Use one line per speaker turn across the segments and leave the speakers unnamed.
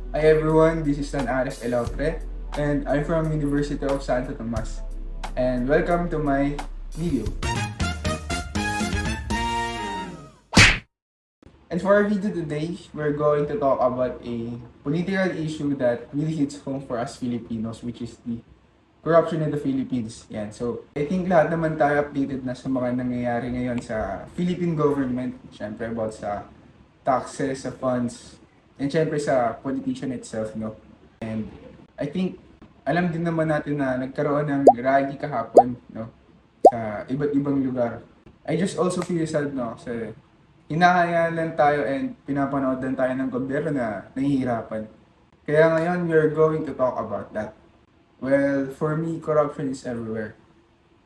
Hi everyone, this is Tan Arif Elautre and I'm from University of Santo Tomas. And welcome to my video. And for our video today, we're going to talk about a political issue that really hits home for us Filipinos, which is the corruption in the Philippines. Yan. So, I think lahat naman tayo updated na sa mga nangyayari ngayon sa Philippine government. Siyempre about sa taxes, sa funds, and syempre sa politician itself, no? And I think, alam din naman natin na nagkaroon ng rally kahapon, no? Sa iba't ibang lugar. I just also feel sad, no? Kasi hinahayaan lang tayo and pinapanood lang tayo ng gobyerno na nahihirapan. Kaya ngayon, we're going to talk about that. Well, for me, corruption is everywhere.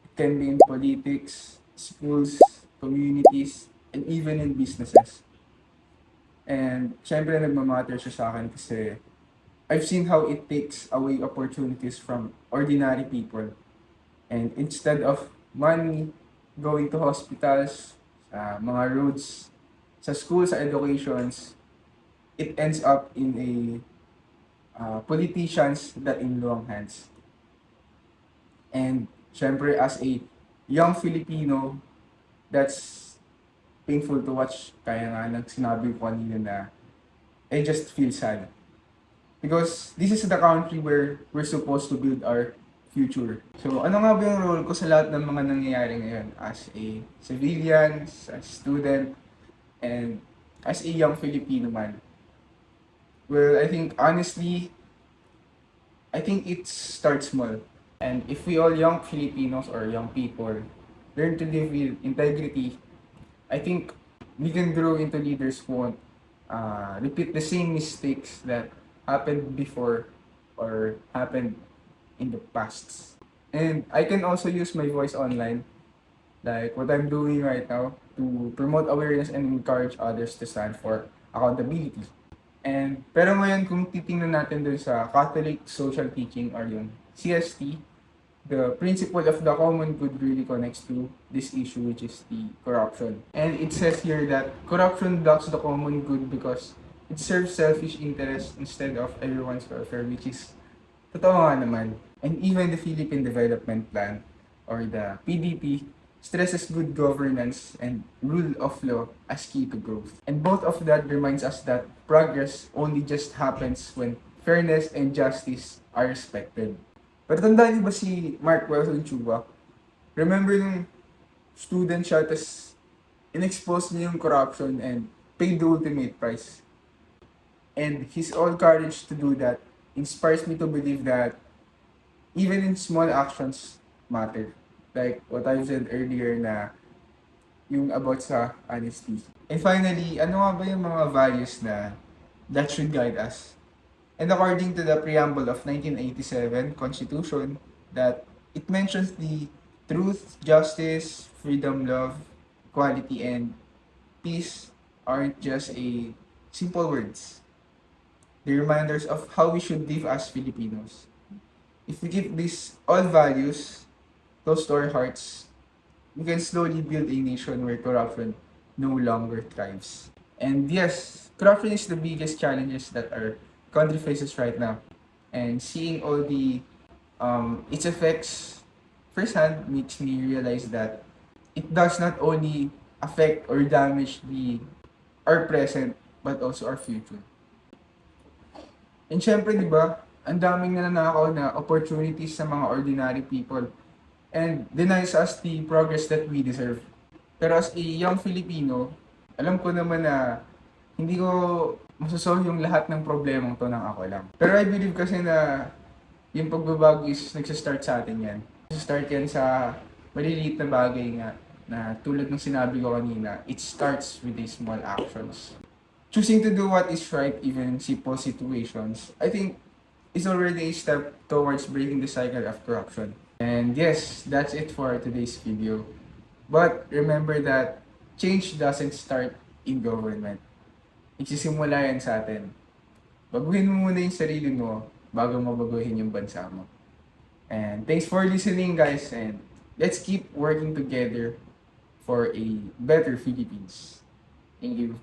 It can be in politics, schools, communities, and even in businesses. And syempre nagmamatter siya sa akin kasi I've seen how it takes away opportunities from ordinary people. And instead of money going to hospitals, sa mga roads, sa schools, sa educations, it ends up in a politicians that in long hands. And syempre as a young Filipino, that's painful to watch. Kaya nga nang sinabi ko kanina na I just feel sad. Because this is the country where we're supposed to build our future. So ano nga ba yung role ko sa lahat ng mga nangyayari ngayon as a civilian, as a student, and as a young Filipino man? Well, I think honestly, I think it starts small. And if we all young Filipinos or young people learn to live with integrity, I think we can grow into leaders who won't repeat the same mistakes that happened before or happened in the past. And I can also use my voice online, like what I'm doing right now, to promote awareness and encourage others to stand for accountability. And pero ngayon kung titingnan natin dun sa Catholic social teaching or yung CST, the principle of the common good really connects to this issue, which is the corruption. And it says here that corruption blocks the common good because it serves selfish interests instead of everyone's welfare, which is totoo nga naman. And even the Philippine Development Plan or the PDP stresses good governance and rule of law as key to growth. And both of that reminds us that progress only just happens when fairness and justice are respected. Pero tandaan niyo ba si Mark Wilson Chuba? Remember nung student siya, tas in-expose niya yung corruption and paid the ultimate price. And his all courage to do that inspires me to believe that even in small actions matter. Like what I've said earlier na yung about sa honesty. And finally, ano nga ba yung mga values na that should guide us? And according to the preamble of 1987 Constitution, that it mentions the truth, justice, freedom, love, equality, and peace aren't just a simple words. They're reminders of how we should live as Filipinos. If we keep these all values close to our hearts, we can slowly build a nation where corruption no longer thrives. And yes, corruption is the biggest challenges that our country faces right now. And seeing all the its effects firsthand makes me realize that it does not only affect or damage our present but also our future. And syempre, di ba, ang daming nananakaw na opportunities sa mga ordinary people and denies us the progress that we deserve. Pero as a young Filipino, alam ko naman na hindi ko masasolve yung lahat ng problemang to ng ako lang. Pero I believe kasi na yung pagbabago is nagsistart sa atin yan. Nagsistart yan sa maliliit na bagay nga na tulad ng sinabi ko kanina, it starts with these small actions. Choosing to do what is right even in simple situations, I think is already a step towards breaking the cycle of corruption. And yes, that's it for today's video. But remember that change doesn't start in government. Nagsisimula yan sa atin. Baguhin mo muna yung sarili mo bago mabaguhin yung bansa mo. And thanks for listening, guys, and let's keep working together for a better Philippines. Thank you.